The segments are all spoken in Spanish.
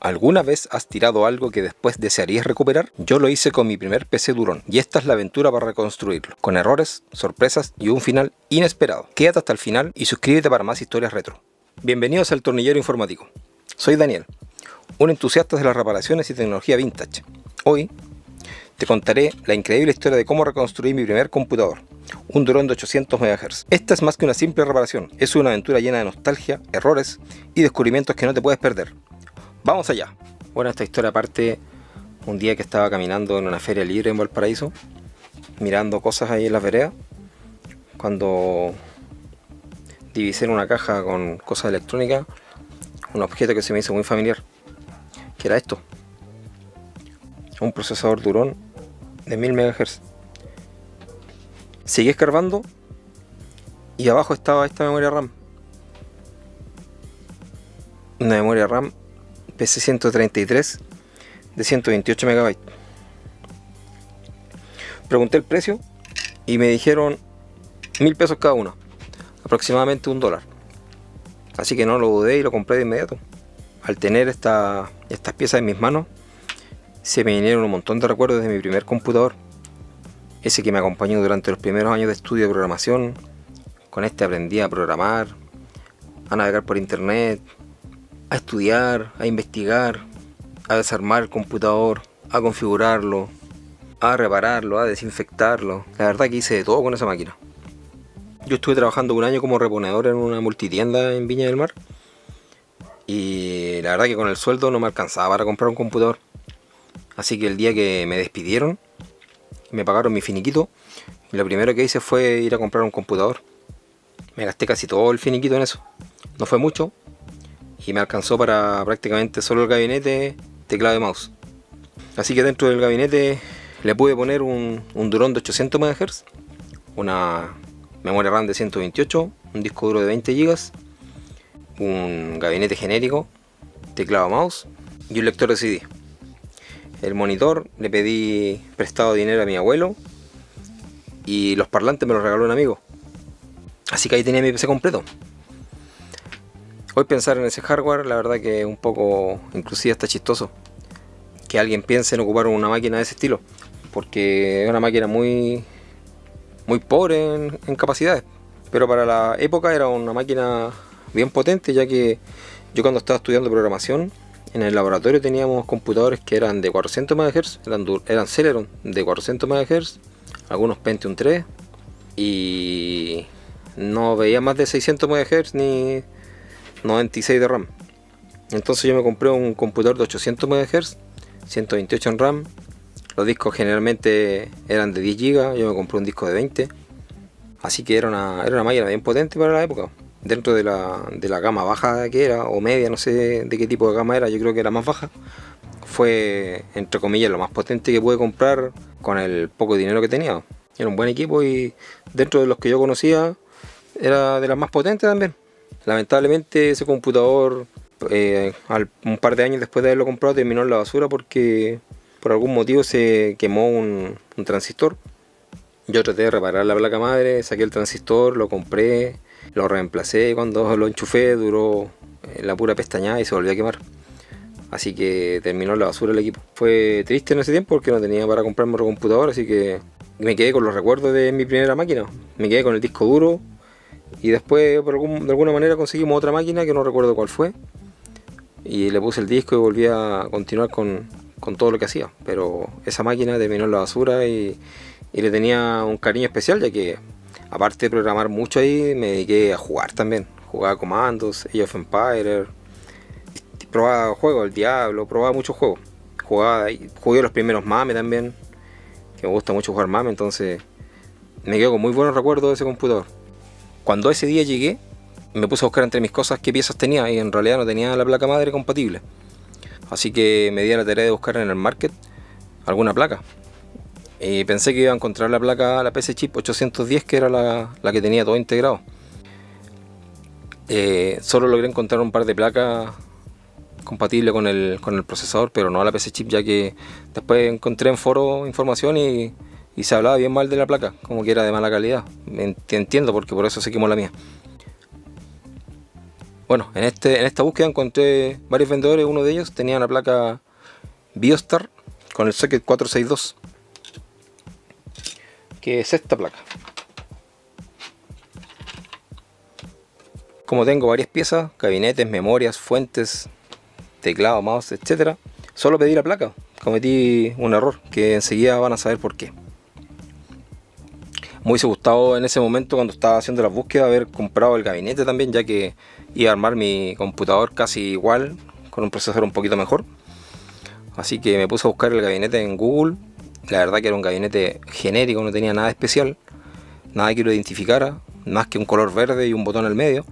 ¿Alguna vez has tirado algo que después desearías recuperar? Yo lo hice con mi primer PC Durón y esta es la aventura para reconstruirlo, con errores, sorpresas y un final inesperado. Quédate hasta el final y suscríbete para más historias retro. Bienvenidos al Tornillero Informático. Soy Daniel, un entusiasta de las reparaciones y tecnología vintage. Hoy te contaré la increíble historia de cómo reconstruir mi primer computador, un Durón de 800 MHz. Esta es más que una simple reparación, es una aventura llena de nostalgia, errores y descubrimientos que no te puedes perder. ¡Vamos allá! Bueno, esta historia parte un día que estaba caminando en una feria libre en Valparaíso, mirando cosas ahí en las veredas, cuando divisé en una caja con cosas electrónicas un objeto que se me hizo muy familiar, que era esto, un procesador Durón de 1000 MHz. Seguí escarbando y abajo estaba esta memoria RAM, una memoria RAM PC133 de 128 MB. Pregunté el precio y me dijeron 1000 pesos cada uno, aproximadamente $1. Así que no lo dudé y lo compré de inmediato. Al tener estas piezas en mis manos, se me vinieron un montón de recuerdos de mi primer computador, ese que me acompañó durante los primeros años de estudio de programación. Con este aprendí a programar, a navegar por internet, a estudiar, a investigar, a desarmar el computador, a configurarlo, a repararlo, a desinfectarlo. La verdad que hice de todo con esa máquina. Yo estuve trabajando un año como reponedor en una multitienda en Viña del Mar y la verdad que con el sueldo no me alcanzaba para comprar un computador. Así que el día que me despidieron, me pagaron mi finiquito y lo primero que hice fue ir a comprar un computador. Me gasté casi todo el finiquito en eso. No fue mucho y me alcanzó para prácticamente solo el gabinete, teclado y mouse. Así que dentro del gabinete le pude poner un Durón de 800 MHz, una memoria RAM de 128, un disco duro de 20 GB, un gabinete genérico, teclado mouse y un lector de CD. El monitor le pedí prestado dinero a mi abuelo y los parlantes me los regaló un amigo. Así que ahí tenía mi PC completo. Hoy pensar en ese hardware, la verdad que es un poco, inclusive hasta chistoso, que alguien piense en ocupar una máquina de ese estilo, porque es una máquina muy pobre en capacidades, pero para la época era una máquina bien potente, ya que yo cuando estaba estudiando programación en el laboratorio teníamos computadores que eran de 400 MHz, eran Celeron de 400 MHz, algunos Pentium 3, y no veía más de 600 MHz ni 96 de RAM. Entonces yo me compré un computador de 800 MHz, 128 en RAM. Los discos generalmente eran de 10 GB, yo me compré un disco de 20. Así que era una máquina bien potente para la época. Dentro de la gama baja que era, o media, no sé de qué tipo de gama era, yo creo que era más baja. Fue, entre comillas, lo más potente que pude comprar con el poco dinero que tenía. Era un buen equipo y dentro de los que yo conocía era de las más potentes también. Lamentablemente ese computador, un par de años después de haberlo comprado, terminó en la basura porque por algún motivo se quemó un transistor. Yo traté de reparar la placa madre, saqué el transistor, lo compré, lo reemplacé. Cuando lo enchufé duró la pura pestañada y se volvió a quemar. Así que terminó en la basura el equipo. Fue triste en ese tiempo porque no tenía para comprarme otro computador, así que me quedé con los recuerdos de mi primera máquina. Me quedé con el disco duro. Y después de alguna manera conseguimos otra máquina que no recuerdo cuál fue. Y le puse el disco y volví a continuar con todo lo que hacía. Pero esa máquina terminó en la basura y le tenía un cariño especial, ya que aparte de programar mucho ahí, me dediqué a jugar también. Jugaba comandos, Age of Empires, probaba juegos, el Diablo, probaba muchos juegos. Jugué los primeros MAME también, que me gusta mucho jugar MAME, entonces me quedo con muy buenos recuerdos de ese computador. Cuando ese día llegué, me puse a buscar entre mis cosas qué piezas tenía y en realidad no tenía la placa madre compatible. Así que me di a la tarea de buscar en el market alguna placa. Y pensé que iba a encontrar la placa, la PC Chip 810, que era la que tenía todo integrado. Solo logré encontrar un par de placas compatibles con el procesador, pero no la PC Chip, ya que después encontré en foro información y se hablaba bien mal de la placa, como que era de mala calidad. Entiendo, porque por eso se quemó la mía. Bueno, en esta búsqueda encontré varios vendedores. Uno de ellos tenía una placa Biostar con el socket 462, que es esta placa. Como tengo varias piezas, gabinetes, memorias, fuentes, teclado, mouse, etcétera, solo pedí la placa. Cometí un error que enseguida van a saber por qué. Me hubiese gustado en ese momento, cuando estaba haciendo las búsquedas, haber comprado el gabinete también, ya que iba a armar mi computador casi igual, con un procesador un poquito mejor. Así que me puse a buscar el gabinete en Google. La verdad que era un gabinete genérico, no tenía nada especial, nada que lo identificara, más que un color verde y un botón al medio.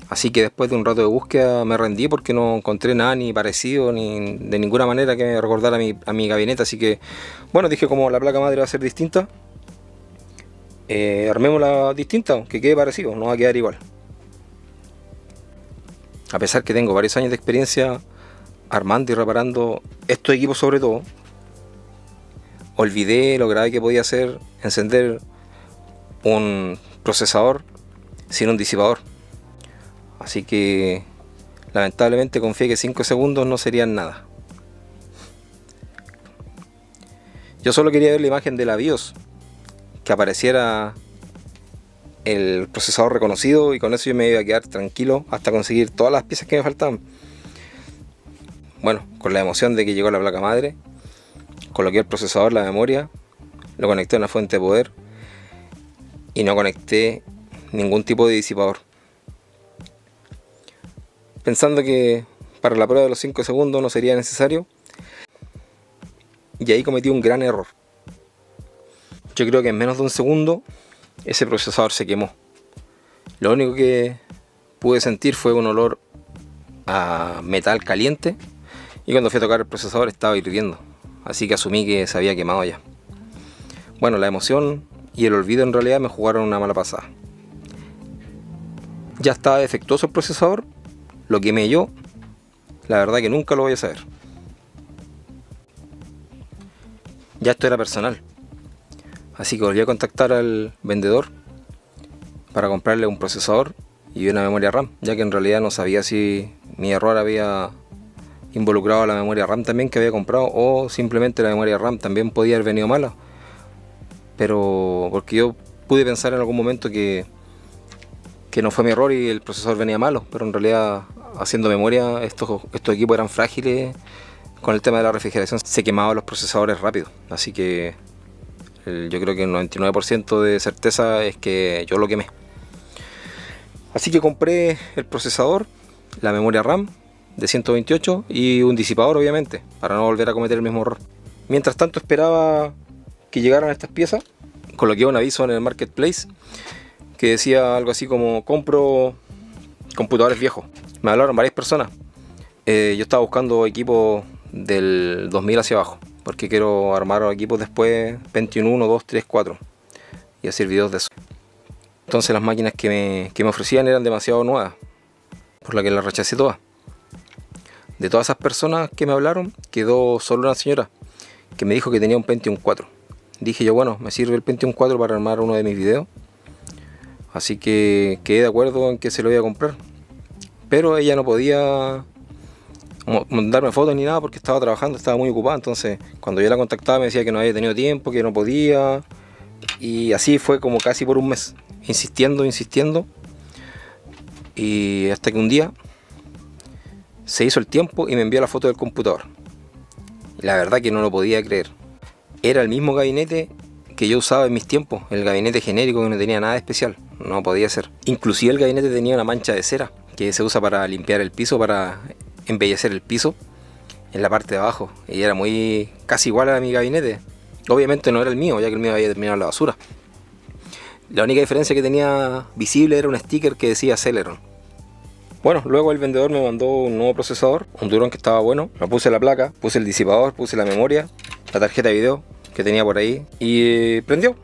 Así que después de un rato de búsqueda me rendí, porque no encontré nada ni parecido ni de ninguna manera que me recordara a mi gabinete. Así que bueno, dije, como la placa madre va a ser distinta, armémosla distinta, que quede parecido, no va a quedar igual. A pesar que tengo varios años de experiencia armando y reparando estos equipos, sobre todo, olvidé lo grave que podía ser encender un procesador sin un disipador. Así que lamentablemente confié que 5 segundos no serían nada. Yo solo quería ver la imagen de la BIOS, que apareciera el procesador reconocido, y con eso yo me iba a quedar tranquilo hasta conseguir todas las piezas que me faltaban. Bueno, con la emoción de que llegó la placa madre, coloqué el procesador, la memoria, lo conecté a una fuente de poder y no conecté ningún tipo de disipador, pensando que para la prueba de los 5 segundos no sería necesario. Y ahí cometí un gran error. Yo creo que en menos de un segundo ese procesador se quemó. Lo único que pude sentir fue un olor a metal caliente, y cuando fui a tocar el procesador estaba hirviendo, así que asumí que se había quemado ya. Bueno, la emoción y el olvido en realidad me jugaron una mala pasada. Ya estaba defectuoso el procesador, lo quemé yo, la verdad que nunca lo voy a saber. Ya esto era personal, así que volví a contactar al vendedor para comprarle un procesador y una memoria RAM, ya que en realidad no sabía si mi error había involucrado a la memoria RAM también que había comprado, o simplemente la memoria RAM también podía haber venido mala. Pero porque yo pude pensar en algún momento que no fue mi error y el procesador venía malo, pero en realidad, haciendo memoria, estos equipos eran frágiles. Con el tema de la refrigeración se quemaban los procesadores rápido, así que yo creo que el 99% de certeza es que yo lo quemé. Así que compré el procesador, la memoria RAM de 128 y un disipador, obviamente, para no volver a cometer el mismo error. Mientras tanto esperaba que llegaran estas piezas. Coloqué un aviso en el marketplace que decía algo así como: compro computadores viejos. Me hablaron varias personas. Yo estaba buscando equipos del 2000 hacia abajo, porque quiero armar equipos después Pentium 1, 2, 3, 4 y hacer videos de eso. Entonces las máquinas que me ofrecían eran demasiado nuevas, por la que las rechacé todas. De todas esas personas que me hablaron, quedó solo una señora que me dijo que tenía un Pentium 4. Dije yo, bueno, me sirve el Pentium 4 para armar uno de mis videos, así que quedé de acuerdo en que se lo iba a comprar. Pero ella no podía mandarme fotos ni nada porque estaba trabajando, estaba muy ocupada. Entonces cuando yo la contactaba me decía que no había tenido tiempo, que no podía. Y así fue como casi por un mes, insistiendo, y hasta que un día se hizo el tiempo y me envió la foto del computador. La verdad que no lo podía creer. Era el mismo gabinete que yo usaba en mis tiempos, el gabinete genérico que no tenía nada especial, no podía ser. Inclusive el gabinete tenía una mancha de cera que se usa para limpiar el piso, para embellecer el piso en la parte de abajo, y era casi igual a mi gabinete. Obviamente no era el mío, ya que el mío había terminado en la basura. La única diferencia que tenía visible era un sticker que decía Celeron. Bueno, luego el vendedor me mandó un nuevo procesador, un Durón que estaba bueno. Me puse la placa, puse el disipador, puse la memoria, la tarjeta de video, que tenía por ahí y prendió.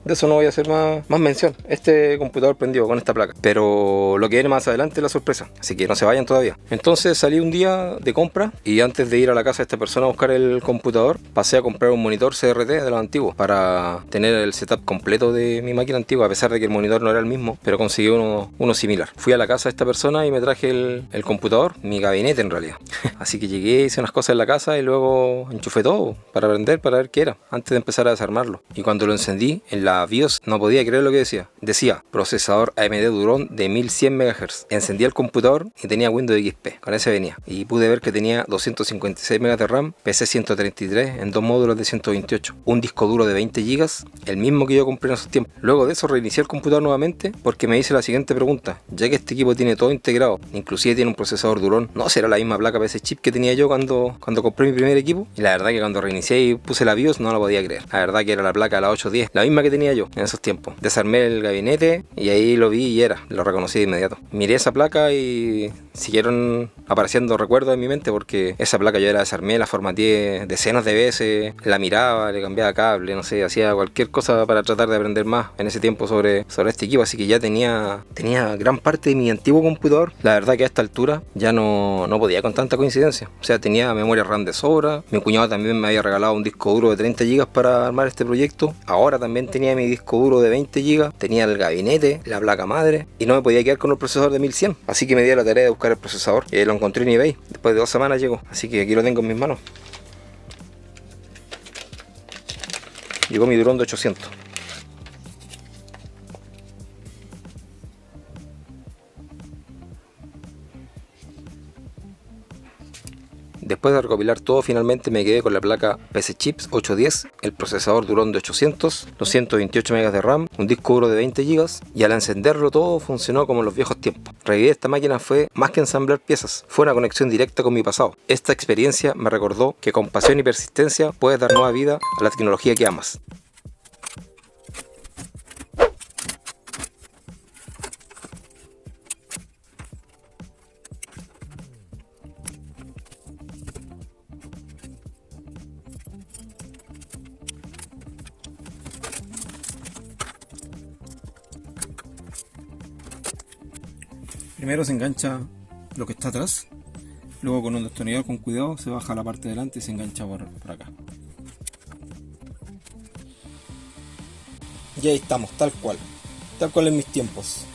De eso no voy a hacer más mención. Este computador prendió con esta placa, pero lo que viene más adelante es la sorpresa, así que no se vayan todavía. Entonces salí un día de compra y antes de ir a la casa de esta persona a buscar el computador, pasé a comprar un monitor CRT de los antiguos para tener el setup completo de mi máquina antigua, a pesar de que el monitor no era el mismo, pero conseguí uno similar. Fui a la casa de esta persona y me traje el computador, mi gabinete en realidad. Así que llegué, hice unas cosas en la casa y luego enchufé todo para aprender, para ver qué era, antes de empezar a desarmarlo. Y cuando lo encendí, en la BIOS no podía creer lo que decía. Decía, procesador AMD Duron de 1100 MHz. Encendí el computador y tenía Windows XP, con ese venía. Y pude ver que tenía 256 MB de RAM, PC 133 en 2 módulos de 128, un disco duro de 20 GB, el mismo que yo compré en esos tiempos. Luego de eso reinicié el computador nuevamente porque me hice la siguiente pregunta: ya que este equipo tiene todo integrado, inclusive tiene un procesador Duron, ¿no será la misma placa PC chip que tenía yo cuando compré mi primer equipo? Y la verdad que cuando reinicié y puse la BIOS no la podía creer. La verdad que era la placa, la 810, la misma que tenía yo en esos tiempos. Desarmé el gabinete y ahí lo vi y lo reconocí de inmediato. Miré esa placa y siguieron apareciendo recuerdos en mi mente, porque esa placa yo la desarmé, la formateé decenas de veces, la miraba, le cambiaba cable, no sé, hacía cualquier cosa para tratar de aprender más en ese tiempo sobre este equipo, así que ya tenía gran parte de mi antiguo computador. La verdad que a esta altura ya no podía con tanta coincidencia, o sea, tenía memoria RAM de sobra, mi cuñado también me había regalado un disco duro de 30 GB para armar este proyecto, ahora también tenía mi disco duro de 20 GB, tenía el gabinete, la placa madre, y no me podía quedar con el procesador de 1100, así que me di a la tarea de buscar el procesador y lo encontré en eBay. Después de 2 semanas llegó, así que aquí lo tengo en mis manos. Llegó mi Duron de 800. Después de recopilar todo, finalmente me quedé con la placa PC Chips 810, el procesador Duron de 800, los 128 MB de RAM, un disco duro de 20 GB, y al encenderlo todo funcionó como en los viejos tiempos. Revivir esta máquina fue más que ensamblar piezas, fue una conexión directa con mi pasado. Esta experiencia me recordó que con pasión y persistencia puedes dar nueva vida a la tecnología que amas. Primero se engancha lo que está atrás, luego con un destornillador con cuidado se baja la parte de delante y se engancha por acá. Y ahí estamos, tal cual en mis tiempos.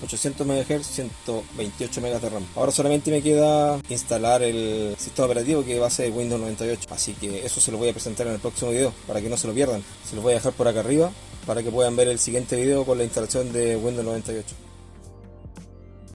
800 MHz, 128 MB de RAM. Ahora solamente me queda instalar el sistema operativo, que va a ser Windows 98. Así que eso se lo voy a presentar en el próximo video, para que no se lo pierdan. Se los voy a dejar por acá arriba, para que puedan ver el siguiente video con la instalación de Windows 98.